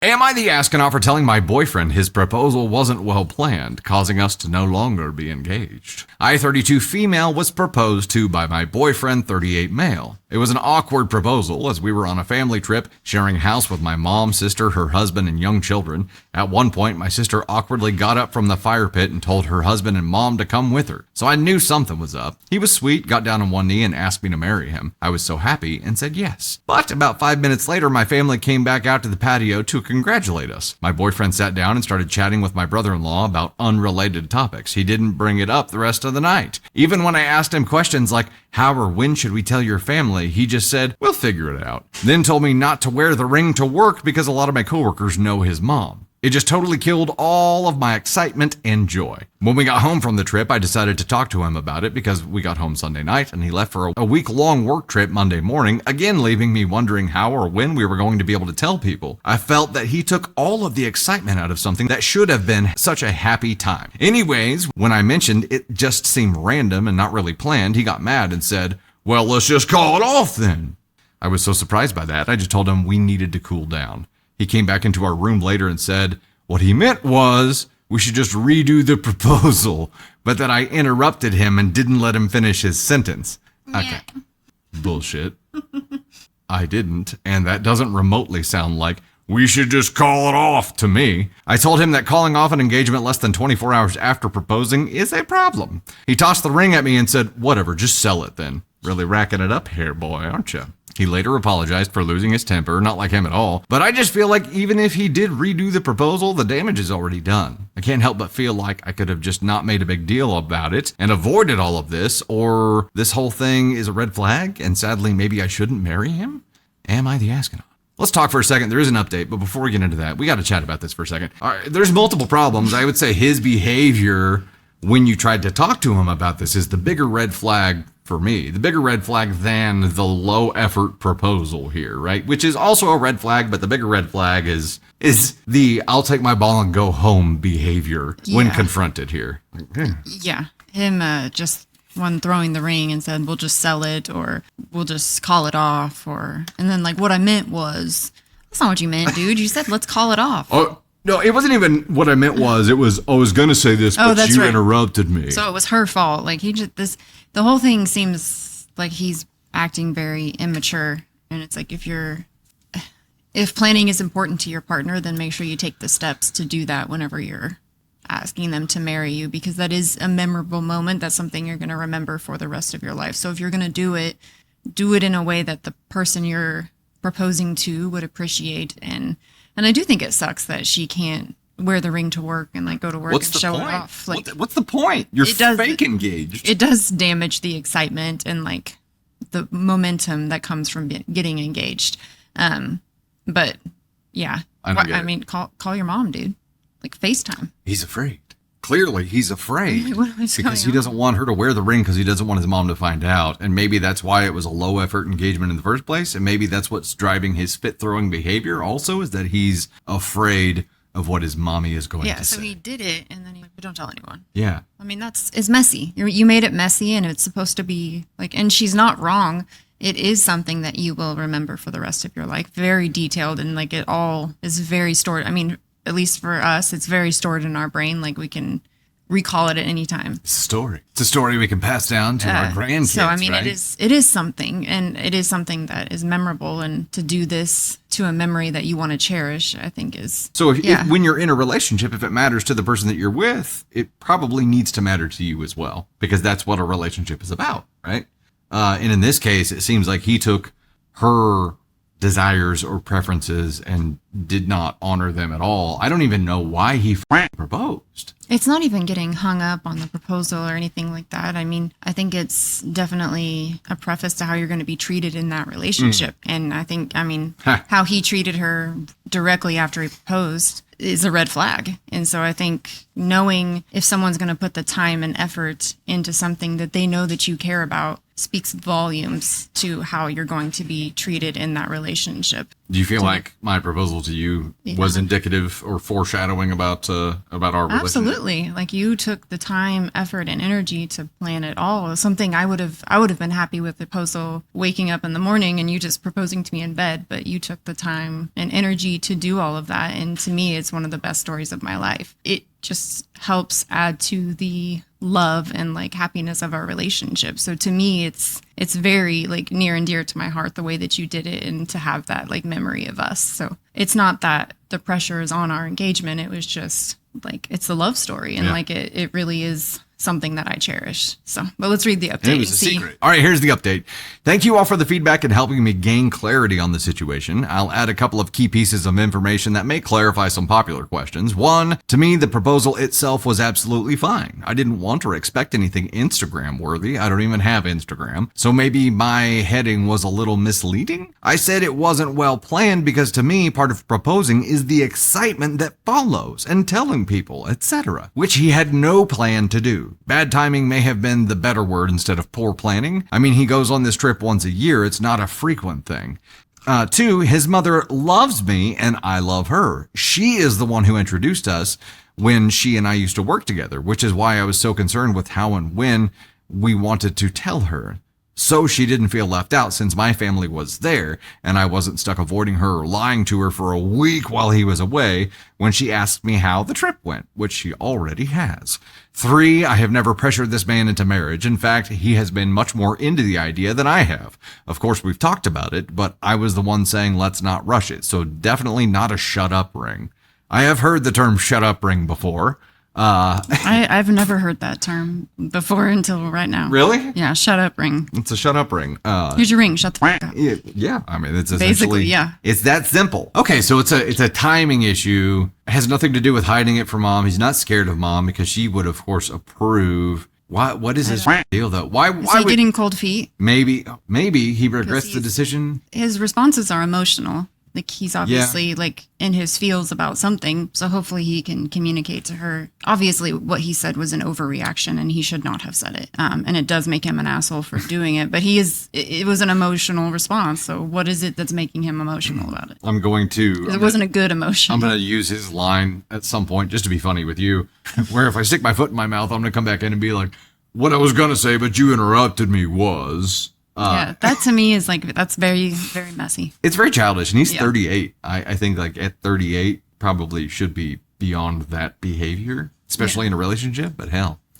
Am I the astronaut for telling my boyfriend his proposal wasn't well planned, causing us to no longer be engaged? I, 32 female, was proposed to by my boyfriend, 38 male. It was an awkward proposal as we were on a family trip, sharing a house with my mom, sister, her husband, and young children. At one point, my sister awkwardly got up from the fire pit and told her husband and mom to come with her. So I knew something was up. He was sweet, got down on one knee, and asked me to marry him. I was so happy and said yes. But about 5 minutes later, my family came back out to the patio to congratulate us. My boyfriend sat down and started chatting with my brother-in-law about unrelated topics. He didn't bring it up the rest of the night. Even when I asked him questions like, how or when should we tell your family? He just said, we'll figure it out. Then told me not to wear the ring to work because a lot of my coworkers know his mom. It just totally killed all of my excitement and joy. When we got home from the trip, I decided to talk to him about it because we got home Sunday night and he left for a week-long work trip Monday morning, again leaving me wondering how or when we were going to be able to tell people. I felt that he took all of the excitement out of something that should have been such a happy time. Anyways, when I mentioned it just seemed random and not really planned, he got mad and said, well, let's just call it off then. I was so surprised by that, I just told him we needed to cool down. He came back into our room later and said, what he meant was we should just redo the proposal, but that I interrupted him and didn't let him finish his sentence. Okay. Yeah. Bullshit. I didn't, and that doesn't remotely sound like we should just call it off to me. I told him that calling off an engagement less than 24 hours after proposing is a problem. He tossed the ring at me and said, whatever, just sell it then. Really racking it up here, boy, aren't you? He later apologized for losing his temper, not like him at all, but I just feel like even if he did redo the proposal, the damage is already done. I can't help but feel like I could have just not made a big deal about it and avoided all of this, or this whole thing is a red flag, and sadly, maybe I shouldn't marry him? Am I the astronaut? Let's talk for a second. There is an update, but before we get into that, we got to chat about this for a second. All right, there's multiple problems. I would say his behavior when you tried to talk to him about this is the bigger red flag for me, the bigger red flag than the low effort proposal here, right? Which is also a red flag, but the bigger red flag is the I'll take my ball and go home behavior when confronted here. Yeah. Him just one throwing the ring and said, we'll just sell it or we'll just call it off, and then like what I meant was, that's not what you meant, dude. You said, let's call it off. Oh, no, it wasn't even what I meant was, I was going to say this, but you interrupted me. So it was her fault. Like the whole thing seems like he's acting very immature. And it's like, if planning is important to your partner, then make sure you take the steps to do that whenever you're asking them to marry you, because that is a memorable moment. That's something you're going to remember for the rest of your life. So if you're going to do it in a way that the person you're proposing to would appreciate. And I do think it sucks that she can't wear the ring to work and like go to work and show it off. Like, what's the point? You're fake engaged. It does damage the excitement and like the momentum that comes from getting engaged. But yeah, I mean, call your mom, dude. Like FaceTime. He's afraid. Clearly, he's afraid because he doesn't want her to wear the ring because he doesn't want his mom to find out. And maybe that's why it was a low effort engagement in the first place. And maybe that's what's driving his spit throwing behavior also, is that he's afraid of what his mommy is going to say. Yeah, so he did it and then but don't tell anyone. Yeah. I mean, it's messy. You made it messy and it's supposed to be like, and she's not wrong. It is something that you will remember for the rest of your life. Very detailed and like it all is very stored. I mean, at least for us, it's very stored in our brain. Like we can recall it at any time. It's a story. It's a story we can pass down to our grandkids. So I mean, right? it is something, and it is something that is memorable. And to do this to a memory that you want to cherish, I think is so. When you're in a relationship, if it matters to the person that you're with, it probably needs to matter to you as well, because that's what a relationship is about, right? And in this case, it seems like he took her desires or preferences and did not honor them at all. I don't even know why he proposed. It's not even getting hung up on the proposal or anything like that. I mean, I think it's definitely a preface to how you're going to be treated in that relationship. And I think, how he treated her directly after he proposed is a red flag. And so I think knowing if someone's going to put the time and effort into something that they know that you care about, speaks volumes to how you're going to be treated in that relationship. Do you feel like my proposal to you was indicative or foreshadowing about our relationship? Absolutely. Like, you took the time, effort, and energy to plan it all. It was something I would have been happy with the proposal waking up in the morning and you just proposing to me in bed, but you took the time and energy to do all of that. And to me, it's one of the best stories of my life. It just helps add to the love and like happiness of our relationship. So to me, it's very like near and dear to my heart, the way that you did it, and to have that like memory of us. So it's not that the pressure is on our engagement. It was just like, it's a love story, and like it really is something that I cherish. So, but let's read the update. It was a secret. All right, here's the update. Thank you all for the feedback and helping me gain clarity on the situation. I'll add a couple of key pieces of information that may clarify some popular questions. One, to me, the proposal itself was absolutely fine. I didn't want or expect anything Instagram worthy. I don't even have Instagram. So maybe my heading was a little misleading. I said it wasn't well planned because to me, part of proposing is the excitement that follows and telling people, etc., which he had no plan to do. Bad timing may have been the better word instead of poor planning. I mean, he goes on this trip once a year. It's not a frequent thing. Two, his mother loves me and I love her. She is the one who introduced us when she and I used to work together, which is why I was so concerned with how and when we wanted to tell her. So she didn't feel left out since my family was there and I wasn't stuck avoiding her or lying to her for a week while he was away when she asked me how the trip went, which she already has. Three, I have never pressured this man into marriage. In fact, he has been much more into the idea than I have. Of course, we've talked about it, but I was the one saying let's not rush it. So definitely not a shut up ring. I have heard the term shut up ring before. I've never heard that term before until right now. Really? Yeah, shut up ring. It's a shut up ring. Here's your ring. Shut the fuck up. Yeah, I mean, it's Basically, essentially, yeah. It's that simple. Okay, so it's a timing issue. It has nothing to do with hiding it from mom. He's not scared of mom because she would, of course, approve. What is his deal though? Why he getting cold feet? Maybe he regrets the decision. His responses are emotional. Like, he's obviously like in his feels about something. So hopefully he can communicate to her. Obviously what he said was an overreaction and he should not have said it. And it does make him an asshole for doing it, but it was an emotional response. So what is it that's making him emotional about it? It wasn't a good emotion. I'm going to use his line at some point just to be funny with you, where if I stick my foot in my mouth, I'm going to come back in and be like, what I was going to say, but you interrupted me was... yeah, that to me is like, that's very, very messy. It's very childish, and he's 38. I think like at 38 probably should be beyond that behavior, especially in a relationship, but hell.